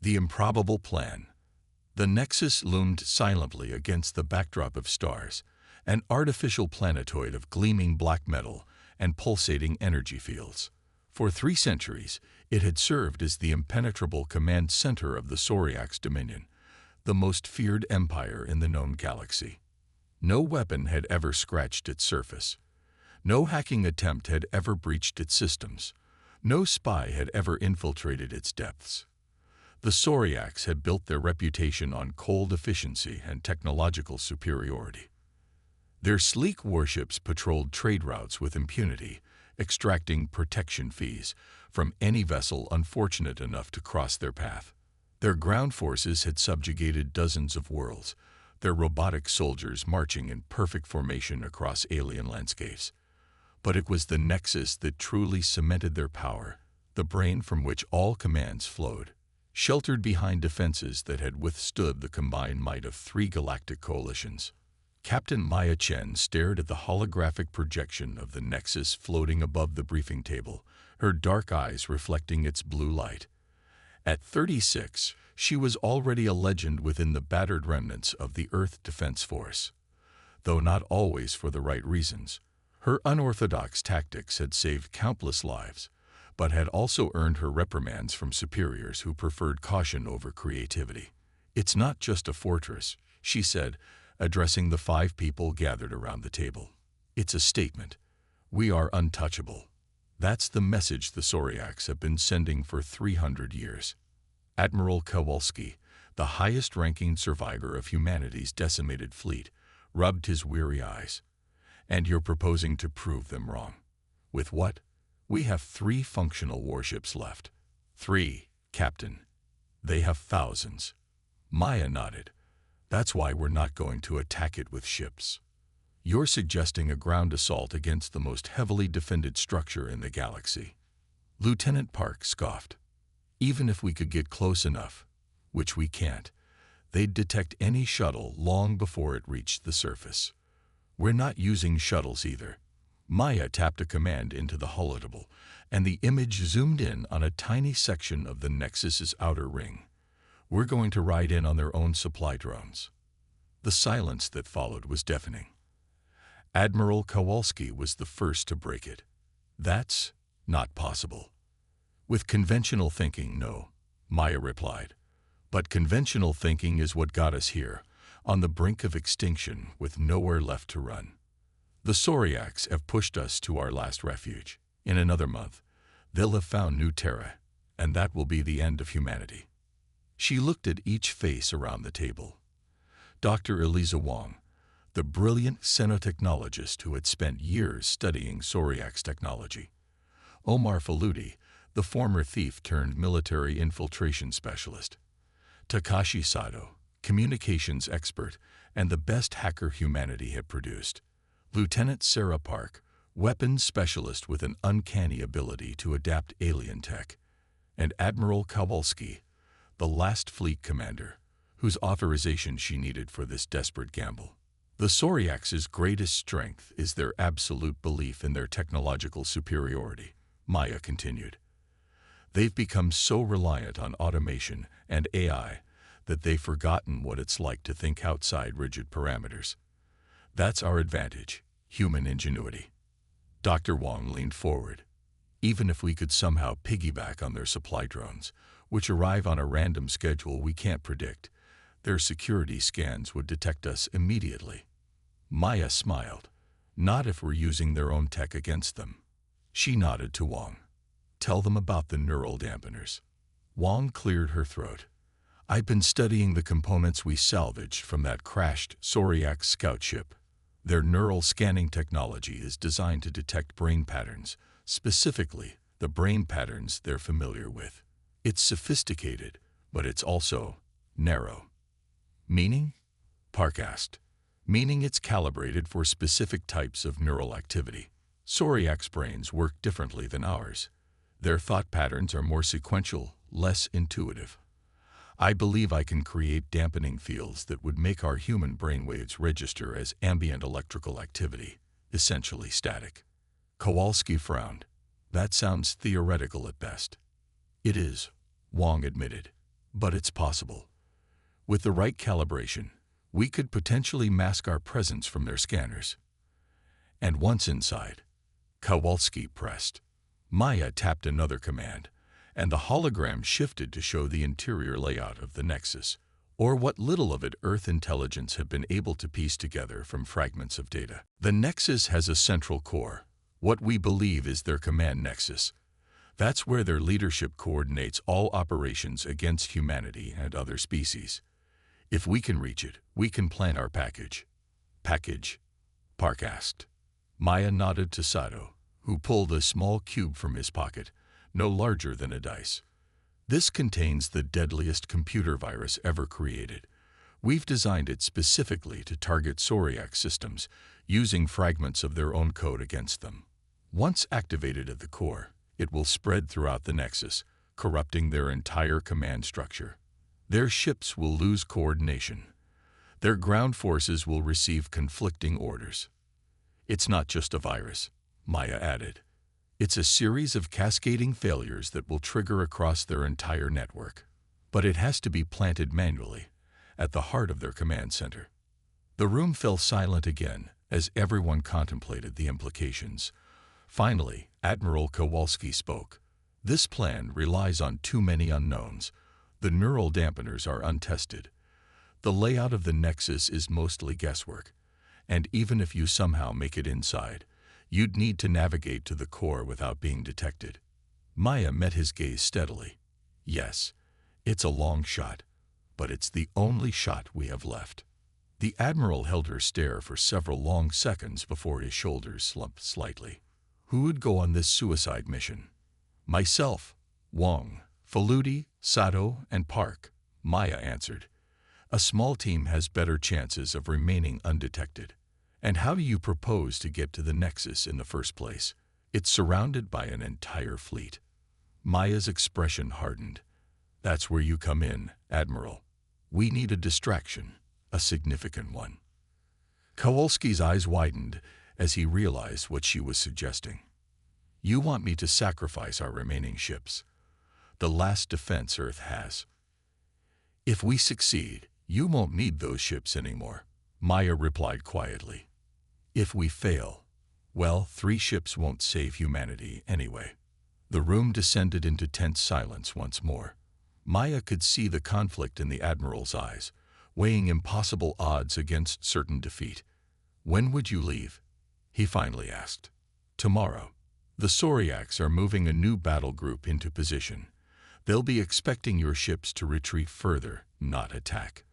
The improbable plan. The Nexus loomed silently against the backdrop of stars, an artificial planetoid of gleaming black metal and pulsating energy fields. For 3 centuries, it had served as the impenetrable command center of the Sauriac's dominion, the most feared empire in the known galaxy. No weapon had ever scratched its surface. No hacking attempt had ever breached its systems. No spy had ever infiltrated its depths. The Sauriacs had built their reputation on cold efficiency and technological superiority. Their sleek warships patrolled trade routes with impunity, extracting protection fees from any vessel unfortunate enough to cross their path. Their ground forces had subjugated dozens of worlds, their robotic soldiers marching in perfect formation across alien landscapes. But it was the Nexus that truly cemented their power, the brain from which all commands flowed. Sheltered behind defenses that had withstood the combined might of 3 galactic coalitions. Captain Maya Chen stared at the holographic projection of the Nexus floating above the briefing table, her dark eyes reflecting its blue light. At 36, she was already a legend within the battered remnants of the Earth Defense Force. Though not always for the right reasons, her unorthodox tactics had saved countless lives, but had also earned her reprimands from superiors who preferred caution over creativity. "It's not just a fortress," she said, addressing the 5 people gathered around the table. "It's a statement. We are untouchable." That's the message the Sauriacs have been sending for 300 years. Admiral Kowalski, the highest-ranking survivor of humanity's decimated fleet, rubbed his weary eyes. "And you're proposing to prove them wrong. With what? We have 3 functional warships left." "3, Captain. They have thousands." Maya nodded. "That's why we're not going to attack it with ships. You're suggesting a ground assault against the most heavily defended structure in the galaxy." Lieutenant Park scoffed. "Even if we could get close enough, which we can't, they'd detect any shuttle long before it reached the surface. We're not using shuttles either." Maya tapped a command into the holodeck, and the image zoomed in on a tiny section of the Nexus's outer ring. "We're going to ride in on their own supply drones." The silence that followed was deafening. Admiral Kowalski was the first to break it. "That's not possible." "With conventional thinking, no," Maya replied. "But conventional thinking is what got us here, on the brink of extinction with nowhere left to run. The Sauriacs have pushed us to our last refuge. In another month, they'll have found new terra, and that will be the end of humanity." She looked at each face around the table. Dr. Eliza Wong, the brilliant xenotechnologist who had spent years studying Sauriac's technology. Omar Faludi, the former thief-turned-military infiltration specialist. Takashi Sato, communications expert and the best hacker humanity had produced. Lieutenant Sarah Park, weapons specialist with an uncanny ability to adapt alien tech. And Admiral Kowalski, the last fleet commander, whose authorization she needed for this desperate gamble. "The Sauriacs' greatest strength is their absolute belief in their technological superiority," Maya continued. "They've become so reliant on automation and AI that they've forgotten what it's like to think outside rigid parameters. That's our advantage, human ingenuity." Dr. Wong leaned forward. "Even if we could somehow piggyback on their supply drones, which arrive on a random schedule we can't predict, their security scans would detect us immediately." Maya smiled. "Not if we're using their own tech against them." She nodded to Wong. "Tell them about the neural dampeners." Wong cleared her throat. "I've been studying the components we salvaged from that crashed Sauriac scout ship. Their neural scanning technology is designed to detect brain patterns, specifically the brain patterns they're familiar with. It's sophisticated, but it's also narrow." "Meaning?" Park asked. "Meaning it's calibrated for specific types of neural activity. Sauriac's brains work differently than ours. Their thought patterns are more sequential, less intuitive. I believe I can create dampening fields that would make our human brainwaves register as ambient electrical activity, essentially static." Kowalski frowned. "That sounds theoretical at best." "It is," Wong admitted. But it's possible. With the right calibration, we could potentially mask our presence from their scanners. And once inside, Kowalski pressed. Maya tapped another command, and the hologram shifted to show the interior layout of the Nexus, or what little of it Earth intelligence had been able to piece together from fragments of data. The Nexus has a central core, what we believe is their command nexus. That's where their leadership coordinates all operations against humanity and other species. If we can reach it, we can plan our package. Package? Park asked. Maya nodded to Sato, who pulled a small cube from his pocket, no larger than a dice. This contains the deadliest computer virus ever created. We've designed it specifically to target Soriac systems, using fragments of their own code against them. Once activated at the core, it will spread throughout the Nexus, corrupting their entire command structure. Their ships will lose coordination. Their ground forces will receive conflicting orders. It's not just a virus, Maya added. It's a series of cascading failures that will trigger across their entire network. But it has to be planted manually, at the heart of their command center. The room fell silent again as everyone contemplated the implications. Finally, Admiral Kowalski spoke. This plan relies on too many unknowns. The neural dampeners are untested. The layout of the Nexus is mostly guesswork. And even if you somehow make it inside, you'd need to navigate to the core without being detected. Maya met his gaze steadily. Yes, it's a long shot, but it's the only shot we have left. The Admiral held her stare for several long seconds before his shoulders slumped slightly. Who would go on this suicide mission? Myself, Wong, Faludi, Sato, and Park, Maya answered. A small team has better chances of remaining undetected. And how do you propose to get to the Nexus in the first place? It's surrounded by an entire fleet. Maya's expression hardened. That's where you come in, Admiral. We need a distraction, a significant one. Kowalski's eyes widened as he realized what she was suggesting. You want me to sacrifice our remaining ships, the last defense Earth has. If we succeed, you won't need those ships anymore, Maya replied quietly. If we fail, well, 3 ships won't save humanity anyway. The room descended into tense silence once more. Maya could see the conflict in the Admiral's eyes, weighing impossible odds against certain defeat. When would you leave? He finally asked. Tomorrow. The Soriacs are moving a new battle group into position. They'll be expecting your ships to retreat further, not attack.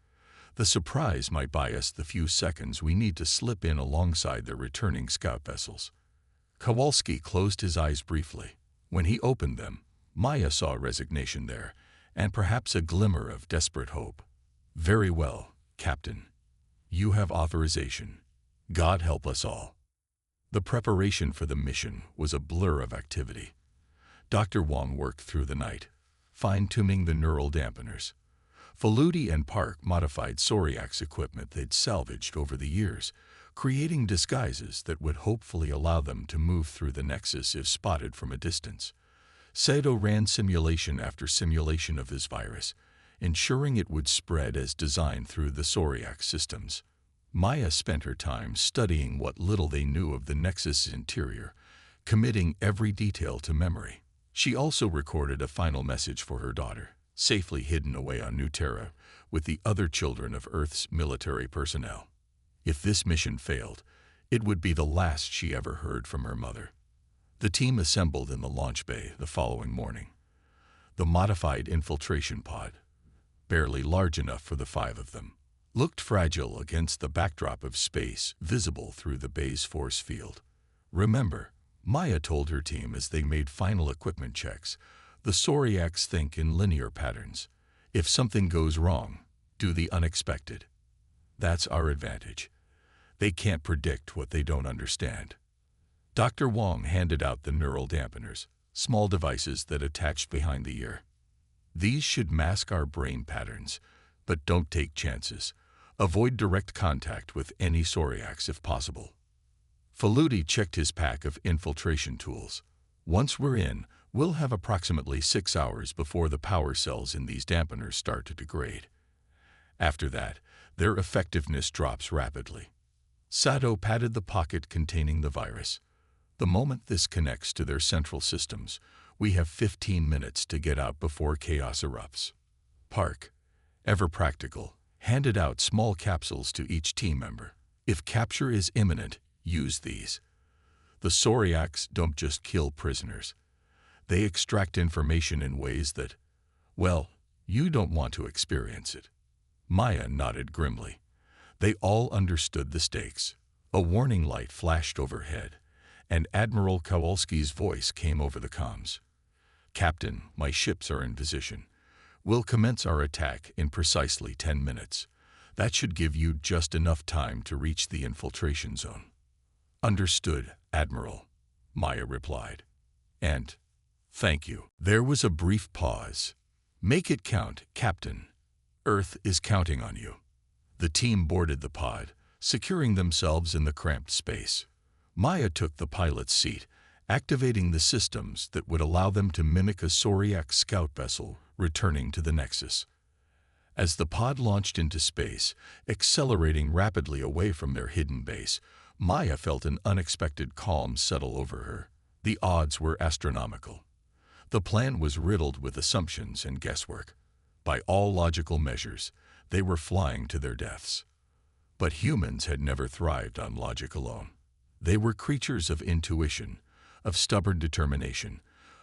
The surprise might buy us the few seconds we need to slip in alongside their returning scout vessels. Kowalski closed his eyes briefly. When he opened them, Maya saw resignation there, and perhaps a glimmer of desperate hope. Very well, Captain. You have authorization. God help us all. The preparation for the mission was a blur of activity. Dr. Wong worked through the night, fine-tuning the neural dampeners. Faludi and Park modified Soriac's equipment they'd salvaged over the years, creating disguises that would hopefully allow them to move through the Nexus if spotted from a distance. Sato ran simulation after simulation of this virus, ensuring it would spread as designed through the Soriac systems. Maya spent her time studying what little they knew of the Nexus' interior, committing every detail to memory. She also recorded a final message for her daughter, safely hidden away on New Terra with the other children of Earth's military personnel. If this mission failed, it would be the last she ever heard from her mother. The team assembled in the launch bay the following morning. The modified infiltration pod, barely large enough for the 5 of them, looked fragile against the backdrop of space visible through the bay's force field. Remember, Maya told her team as they made final equipment checks, the Soriacs think in linear patterns. If something goes wrong, do the unexpected. That's our advantage. They can't predict what they don't understand. Dr. Wong handed out the neural dampeners, small devices that attached behind the ear. These should mask our brain patterns, but don't take chances. Avoid direct contact with any Soriacs if possible. Faludi checked his pack of infiltration tools. Once we're in, We'll have approximately 6 hours before the power cells in these dampeners start to degrade. After that, their effectiveness drops rapidly. Sato patted the pocket containing the virus. The moment this connects to their central systems, we have 15 minutes to get out before chaos erupts. Park, ever practical, handed out small capsules to each team member. If capture is imminent, use these. The Sauriacs don't just kill prisoners. They extract information in ways that, well, you don't want to experience it. Maya nodded grimly. They all understood the stakes. A warning light flashed overhead, and Admiral Kowalski's voice came over the comms. "Captain, my ships are in position. We'll commence our attack in precisely 10 minutes. That should give you just enough time to reach the infiltration zone." "Understood, Admiral," Maya replied. "And thank you." There was a brief pause. "Make it count, Captain. Earth is counting on you." The team boarded the pod, securing themselves in the cramped space. Maya took the pilot's seat, activating the systems that would allow them to mimic a Sauriac scout vessel returning to the Nexus. As the pod launched into space, accelerating rapidly away from their hidden base, Maya felt an unexpected calm settle over her. The odds were astronomical. The plan was riddled with assumptions and guesswork. By all logical measures, they were flying to their deaths. But humans had never thrived on logic alone. They were creatures of intuition, of stubborn determination,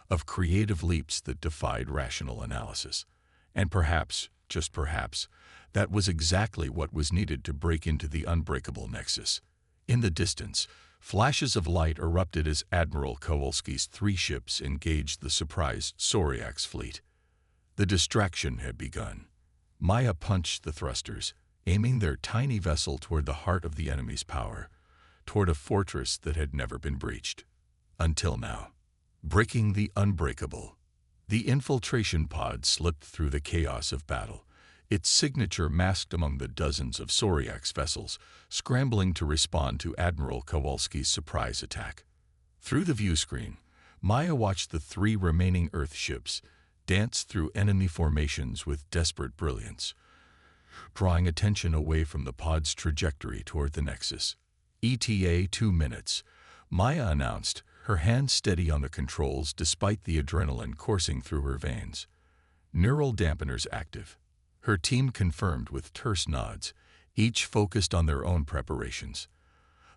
of creative leaps that defied rational analysis. And perhaps, just perhaps, that was exactly what was needed to break into the unbreakable Nexus. In the distance, flashes of light erupted as Admiral Kowalski's 3 ships engaged the surprised Sauriac's fleet. The distraction had begun. Maya punched the thrusters, aiming their tiny vessel toward the heart of the enemy's power, toward a fortress that had never been breached. Until now. Breaking the unbreakable. The infiltration pod slipped through the chaos of battle, its signature masked among the dozens of Sauriac's vessels, scrambling to respond to Admiral Kowalski's surprise attack. Through the view screen, Maya watched the 3 remaining Earth ships dance through enemy formations with desperate brilliance, drawing attention away from the pod's trajectory toward the Nexus. ETA 2 minutes, Maya announced, her hand steady on the controls despite the adrenaline coursing through her veins. Neural dampeners active. Her team confirmed with terse nods, each focused on their own preparations.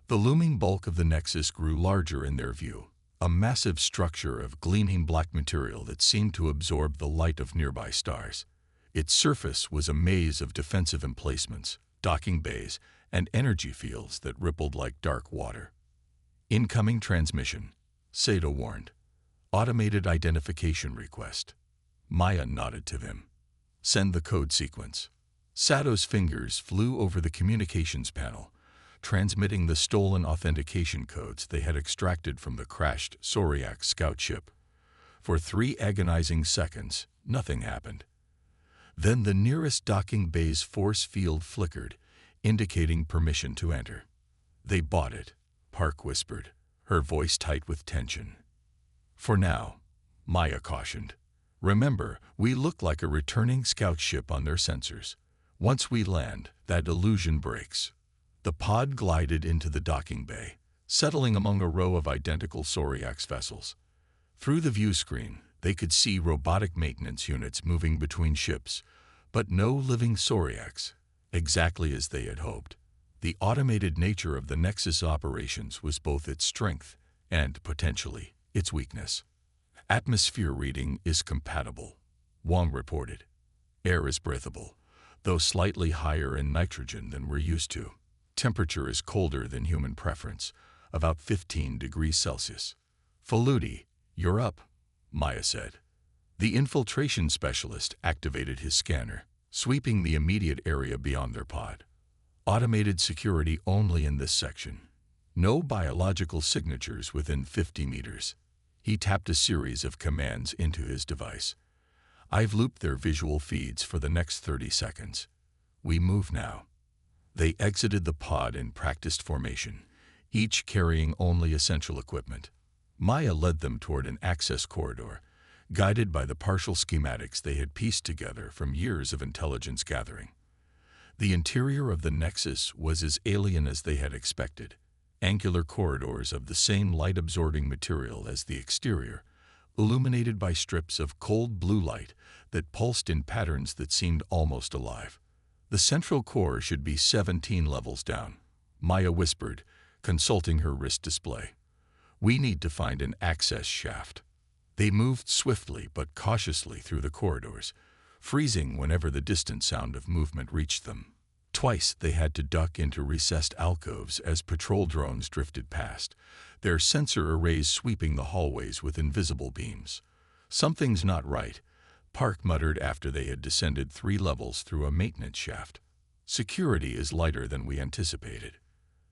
The looming bulk of the Nexus grew larger in their view, a massive structure of gleaming black material that seemed to absorb the light of nearby stars. Its surface was a maze of defensive emplacements, docking bays, and energy fields that rippled like dark water. "Incoming transmission," Sato warned. "Automated identification request." Maya nodded to them. "Send the code sequence." Sato's fingers flew over the communications panel, transmitting the stolen authentication codes they had extracted from the crashed Sauriac scout ship. For 3 agonizing seconds, nothing happened. Then the nearest docking bay's force field flickered, indicating permission to enter. "They bought it," Park whispered, her voice tight with tension. "For now," Maya cautioned. "Remember, we look like a returning scout ship on their sensors. Once we land, that illusion breaks." The pod glided into the docking bay, settling among a row of identical Sauriac's vessels. Through the view screen, they could see robotic maintenance units moving between ships, but no living Sauriacs, exactly as they had hoped. The automated nature of the Nexus operations was both its strength and, potentially, its weakness. "Atmosphere reading is compatible," Wong reported. "Air is breathable, though slightly higher in nitrogen than we're used to. Temperature is colder than human preference, about 15 degrees Celsius." "Faludi, you're up," Maya said. The infiltration specialist activated his scanner, sweeping the immediate area beyond their pod. "Automated security only in this section. No biological signatures within 50 meters." He tapped a series of commands into his device. "I've looped their visual feeds for the next 30 seconds. We move now." They exited the pod in practiced formation, each carrying only essential equipment. Maya led them toward an access corridor, guided by the partial schematics they had pieced together from years of intelligence gathering. The interior of the Nexus was as alien as they had expected, angular corridors of the same light-absorbing material as the exterior, illuminated by strips of cold blue light that pulsed in patterns that seemed almost alive. The central core should be 17 levels down, Maya whispered, consulting her wrist display. We need to find an access shaft. They moved swiftly but cautiously through the corridors, freezing whenever the distant sound of movement reached them. Twice they had to duck into recessed alcoves as patrol drones drifted past, their sensor arrays sweeping the hallways with invisible beams. Something's not right, Park muttered after they had descended 3 levels through a maintenance shaft. Security is lighter than we anticipated.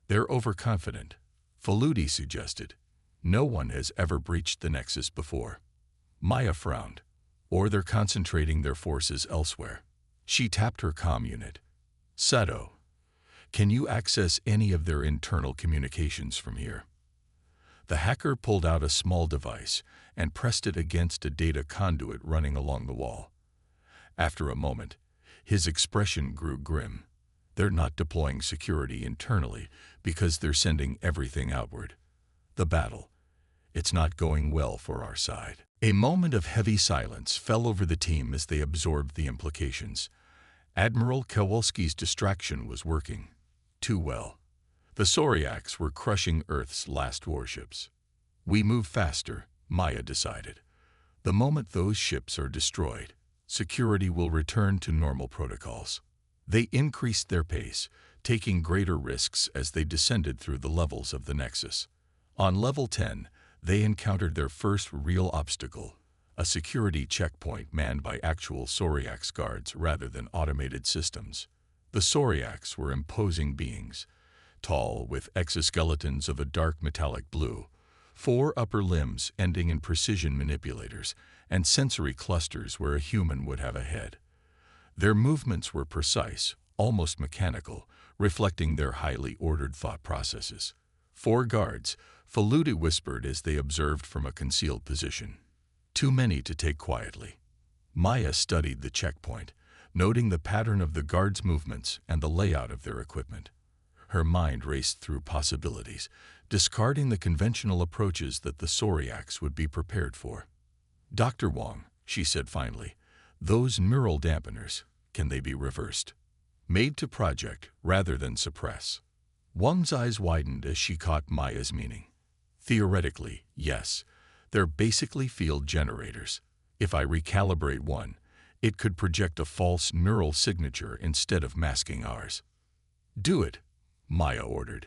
They're overconfident, Faludi suggested. No one has ever breached the Nexus before. Maya frowned. Or they're concentrating their forces elsewhere. She tapped her comm unit. Sato, can you access any of their internal communications from here? The hacker pulled out a small device and pressed it against a data conduit running along the wall. After a moment, his expression grew grim. They're not deploying security internally because they're sending everything outward. The battle. It's not going well for our side. A moment of heavy silence fell over the team as they absorbed the implications. Admiral Kowalski's distraction was working. Too well. The Sauriaks were crushing Earth's last warships. We move faster, Maya decided. The moment those ships are destroyed, security will return to normal protocols. They increased their pace, taking greater risks as they descended through the levels of the Nexus. On level 10, they encountered their first real obstacle, a security checkpoint manned by actual Sauriaks guards rather than automated systems. The Sauriaks were imposing beings, tall with exoskeletons of a dark metallic blue, 4 upper limbs ending in precision manipulators, and sensory clusters where a human would have a head. Their movements were precise, almost mechanical, reflecting their highly ordered thought processes. 4 guards, Faludi whispered as they observed from a concealed position. Too many to take quietly. Maya studied the checkpoint, noting the pattern of the guards' movements and the layout of their equipment. Her mind raced through possibilities, discarding the conventional approaches that the Sauriaks would be prepared for. Dr. Wong, she said finally, those neural dampeners, can they be reversed? Made to project rather than suppress. Wong's eyes widened as she caught Maya's meaning. Theoretically, yes. They're basically field generators. If I recalibrate one, it could project a false neural signature instead of masking ours. Do it, Maya ordered.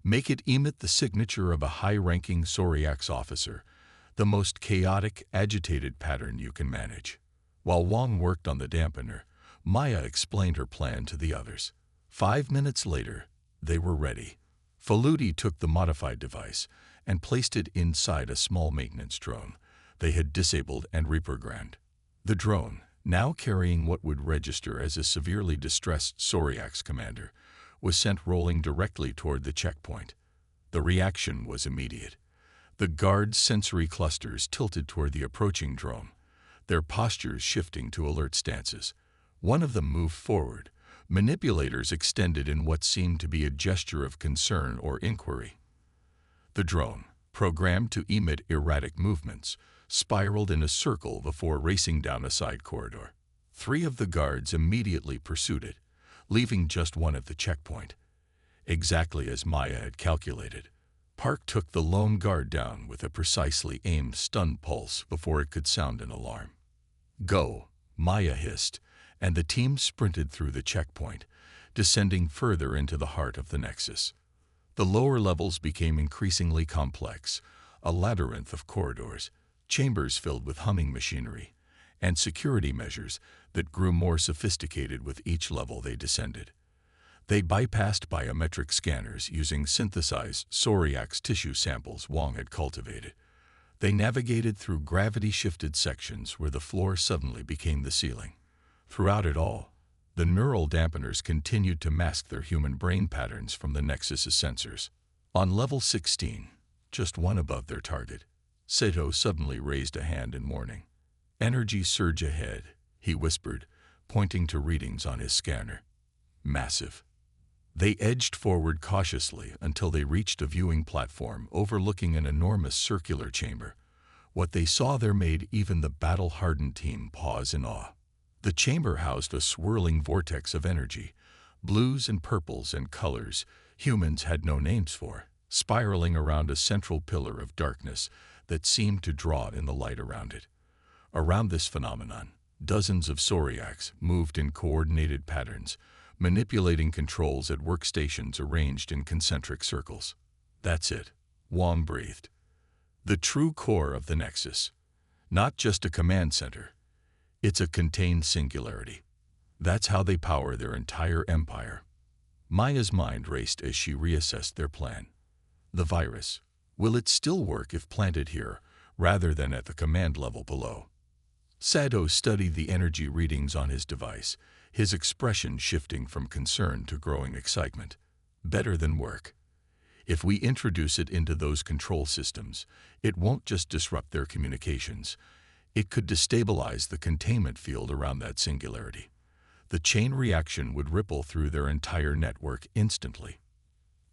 Make it emit the signature of a high-ranking Sauriaks officer, the most chaotic, agitated pattern you can manage. While Wong worked on the dampener, Maya explained her plan to the others. 5 minutes later, they were ready. Faludi took the modified device and placed it inside a small maintenance drone they had disabled and reprogrammed. The drone, now carrying what would register as a severely distressed Sauriaks commander, was sent rolling directly toward the checkpoint. The reaction was immediate. The guards' sensory clusters tilted toward the approaching drone, their postures shifting to alert stances. One of them moved forward, manipulators extended in what seemed to be a gesture of concern or inquiry. The drone, programmed to emit erratic movements, spiraled in a circle before racing down a side corridor. 3 of the guards immediately pursued it, leaving just one at the checkpoint. Exactly as Maya had calculated, Park took the lone guard down with a precisely aimed stun pulse before it could sound an alarm. Go, Maya hissed, and the team sprinted through the checkpoint, descending further into the heart of the Nexus. The lower levels became increasingly complex, a labyrinth of corridors, chambers filled with humming machinery, and security measures that grew more sophisticated with each level they descended. They bypassed biometric scanners using synthesized Sauriaks tissue samples Wong had cultivated. They navigated through gravity-shifted sections where the floor suddenly became the ceiling. Throughout it all, the neural dampeners continued to mask their human brain patterns from the Nexus's sensors. On level 16, just one above their target, Sato suddenly raised a hand in warning. Energy surge ahead, he whispered, pointing to readings on his scanner. Massive. They edged forward cautiously until they reached a viewing platform overlooking an enormous circular chamber. What they saw there made even the battle-hardened team pause in awe. The chamber housed a swirling vortex of energy, blues and purples and colors humans had no names for, spiraling around a central pillar of darkness that seemed to draw in the light around it. Around this phenomenon, dozens of Sauriacs moved in coordinated patterns, manipulating controls at workstations arranged in concentric circles. That's it, Wong breathed. The true core of the Nexus. Not just a command center. It's a contained singularity. That's how they power their entire empire. Maya's mind raced as she reassessed their plan. The virus. Will it still work if planted here, rather than at the command level below? Sato studied the energy readings on his device, his expression shifting from concern to growing excitement. Better than work. If we introduce it into those control systems, it won't just disrupt their communications. It could destabilize the containment field around that singularity. The chain reaction would ripple through their entire network instantly.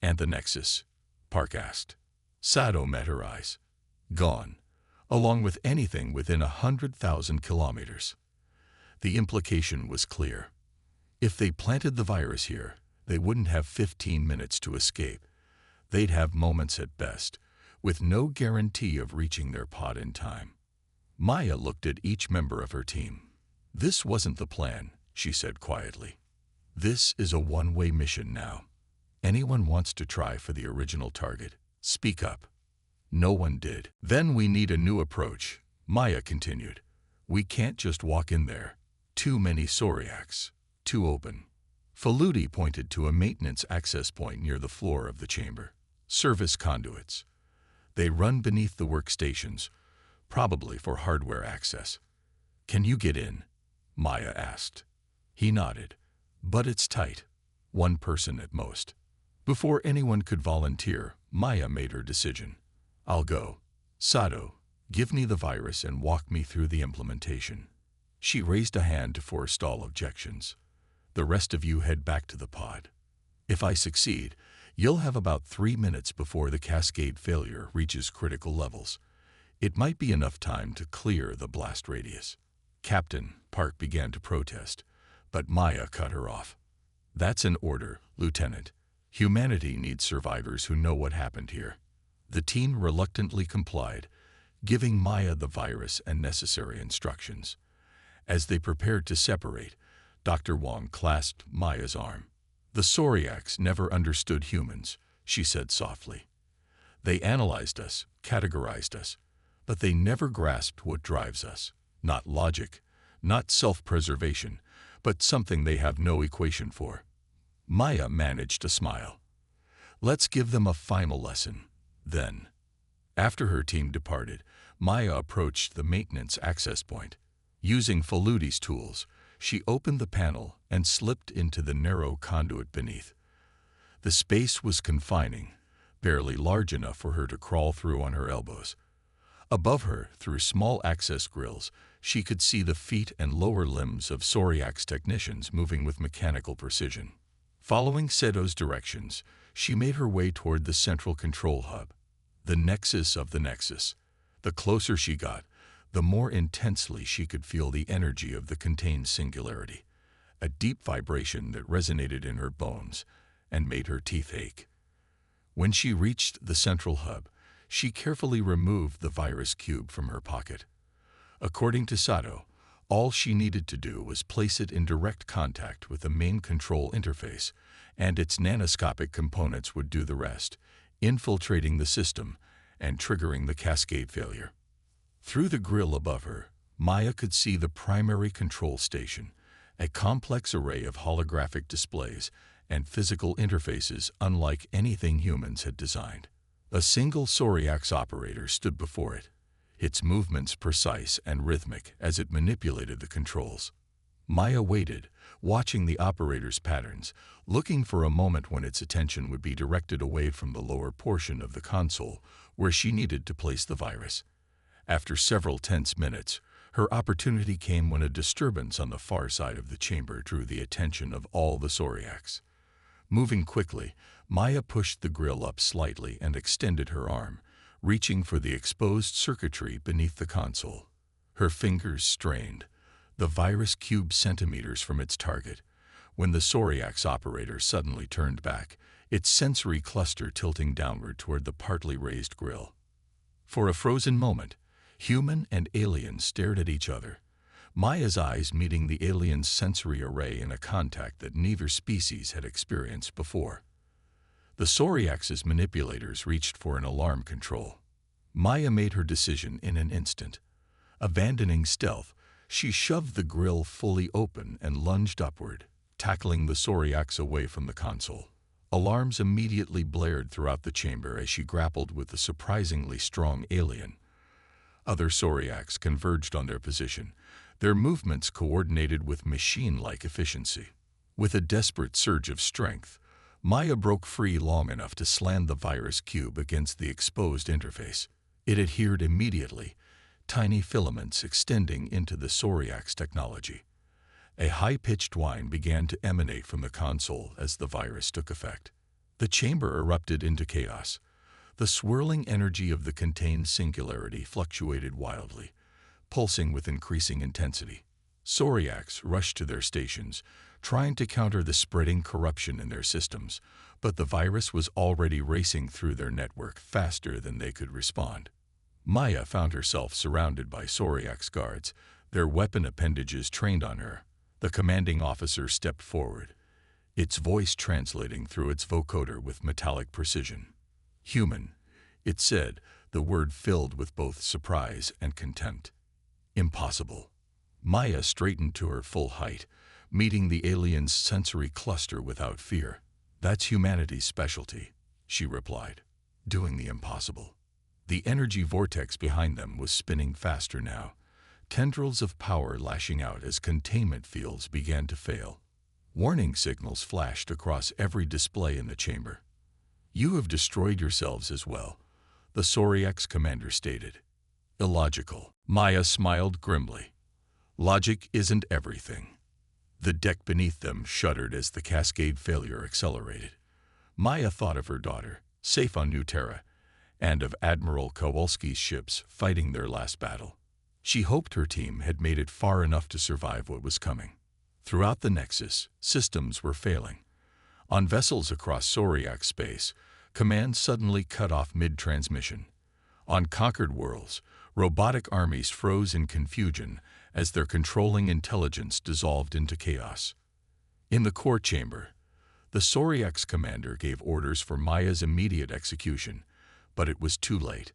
And the Nexus? Park asked. Sato met her eyes. Gone, along with anything within 100,000 kilometers. The implication was clear. If they planted the virus here, they wouldn't have 15 minutes to escape. They'd have moments at best, with no guarantee of reaching their pod in time. Maya looked at each member of her team. This wasn't the plan, she said quietly. This is a one-way mission now. Anyone wants to try for the original target, speak up. No one did. Then we need a new approach, Maya continued. We can't just walk in there. Too many Sauriacs. Too open. Faludi pointed to a maintenance access point near the floor of the chamber. Service conduits. They run beneath the workstations, probably for hardware access. Can you get in? Maya asked. He nodded. But it's tight. One person at most. Before anyone could volunteer, Maya made her decision. I'll go. Sato, give me the virus and walk me through the implementation. She raised a hand to forestall objections. The rest of you head back to the pod. If I succeed, you'll have about 3 minutes before the cascade failure reaches critical levels. It might be enough time to clear the blast radius. Captain, Park began to protest, but Maya cut her off. That's an order, Lieutenant. Humanity needs survivors who know what happened here. The team reluctantly complied, giving Maya the virus and necessary instructions. As they prepared to separate, Dr. Wong clasped Maya's arm. The Sauriacs never understood humans, she said softly. They analyzed us, categorized us, but they never grasped what drives us. Not logic, not self-preservation, but something they have no equation for. Maya managed to smile. Let's give them a final lesson, then. After her team departed, Maya approached the maintenance access point. Using Faludi's tools, she opened the panel and slipped into the narrow conduit beneath. The space was confining, barely large enough for her to crawl through on her elbows. Above her, through small access grills, she could see the feet and lower limbs of Sauriac's technicians moving with mechanical precision. Following Seto's directions, she made her way toward the central control hub, the nexus of the nexus. The closer she got, the more intensely she could feel the energy of the contained singularity, a deep vibration that resonated in her bones and made her teeth ache. When she reached the central hub, she carefully removed the virus cube from her pocket. According to Sato, all she needed to do was place it in direct contact with the main control interface, and its nanoscopic components would do the rest, infiltrating the system and triggering the cascade failure. Through the grill above her, Maya could see the primary control station, a complex array of holographic displays and physical interfaces unlike anything humans had designed. A single Sauriac's operator stood before it, its movements precise and rhythmic as it manipulated the controls. Maya waited, watching the operator's patterns, looking for a moment when its attention would be directed away from the lower portion of the console where she needed to place the virus. After several tense minutes, her opportunity came when a disturbance on the far side of the chamber drew the attention of all the Sauriacs. Moving quickly, Maya pushed the grill up slightly and extended her arm, reaching for the exposed circuitry beneath the console. Her fingers strained, the virus cube centimeters from its target, when the Sauriac's operator suddenly turned back, its sensory cluster tilting downward toward the partly raised grill. For a frozen moment, human and alien stared at each other, Maya's eyes meeting the alien's sensory array in a contact that neither species had experienced before. The Sauriac's manipulators reached for an alarm control. Maya made her decision in an instant. Abandoning stealth, she shoved the grill fully open and lunged upward, tackling the Sauriac's away from the console. Alarms immediately blared throughout the chamber as she grappled with the surprisingly strong alien. Other Sauriac's converged on their position, their movements coordinated with machine-like efficiency. With a desperate surge of strength, Maya broke free long enough to slam the virus cube against the exposed interface. It adhered immediately, tiny filaments extending into the Sauriac's technology. A high-pitched whine began to emanate from the console as the virus took effect. The chamber erupted into chaos. The swirling energy of the contained singularity fluctuated wildly, pulsing with increasing intensity. Sauriac's rushed to their stations, trying to counter the spreading corruption in their systems, but the virus was already racing through their network faster than they could respond. Maya found herself surrounded by Sauriac's guards, their weapon appendages trained on her. The commanding officer stepped forward, its voice translating through its vocoder with metallic precision. "Human," it said, the word filled with both surprise and contempt. "Impossible." Maya straightened to her full height, meeting the alien's sensory cluster without fear. "That's humanity's specialty," she replied, "doing the impossible." The energy vortex behind them was spinning faster now, tendrils of power lashing out as containment fields began to fail. Warning signals flashed across every display in the chamber. "You have destroyed yourselves as well," the Sauriac's commander stated. "Illogical." Maya smiled grimly. "Logic isn't everything." The deck beneath them shuddered as the cascade failure accelerated. Maya thought of her daughter, safe on New Terra, and of Admiral Kowalski's ships fighting their last battle. She hoped her team had made it far enough to survive what was coming. Throughout the Nexus, systems were failing. On vessels across Sauriac space, command suddenly cut off mid-transmission. On conquered worlds, robotic armies froze in confusion as their controlling intelligence dissolved into chaos. In the core chamber, the Sauriac's commander gave orders for Maya's immediate execution, but it was too late.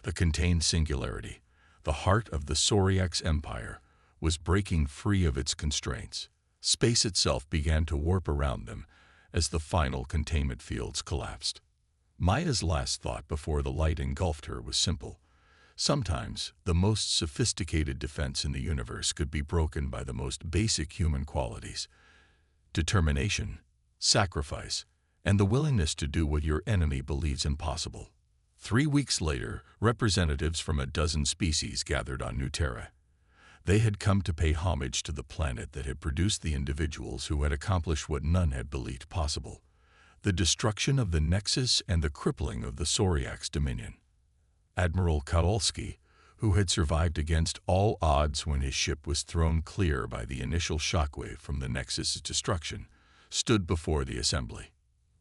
The contained singularity, the heart of the Sauriac's empire, was breaking free of its constraints. Space itself began to warp around them as the final containment fields collapsed. Maya's last thought before the light engulfed her was simple. Sometimes, the most sophisticated defense in the universe could be broken by the most basic human qualities: determination, sacrifice, and the willingness to do what your enemy believes impossible. 3 weeks later, representatives from a dozen species gathered on New Terra. They had come to pay homage to the planet that had produced the individuals who had accomplished what none had believed possible: the destruction of the Nexus and the crippling of the Sauriac's dominion. Admiral Kowalski, who had survived against all odds when his ship was thrown clear by the initial shockwave from the Nexus's destruction, stood before the assembly.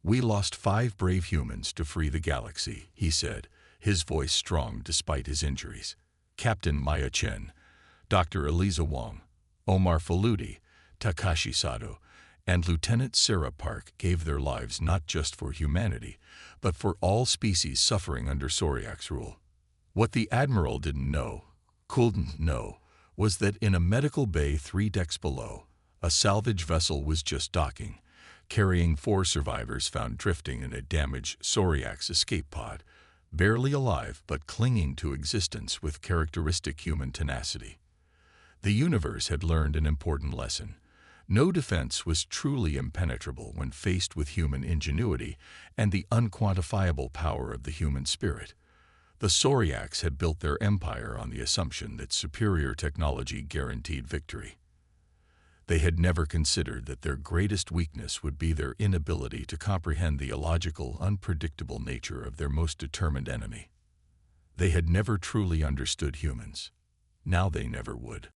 "We lost 5 brave humans to free the galaxy," he said, his voice strong despite his injuries. Captain Maya Chen, Dr. Eliza Wong, Omar Faludi, Takashi Sato, and Lieutenant Sarah Park gave their lives not just for humanity, but for all species suffering under Sauriac's rule. What the Admiral couldn't know, was that in a medical bay 3 decks below, a salvage vessel was just docking, carrying 4 survivors found drifting in a damaged Sauriac's escape pod, barely alive but clinging to existence with characteristic human tenacity. The universe had learned an important lesson. No defense was truly impenetrable when faced with human ingenuity and the unquantifiable power of the human spirit. The Sauriacs had built their empire on the assumption that superior technology guaranteed victory. They had never considered that their greatest weakness would be their inability to comprehend the illogical, unpredictable nature of their most determined enemy. They had never truly understood humans. Now they never would.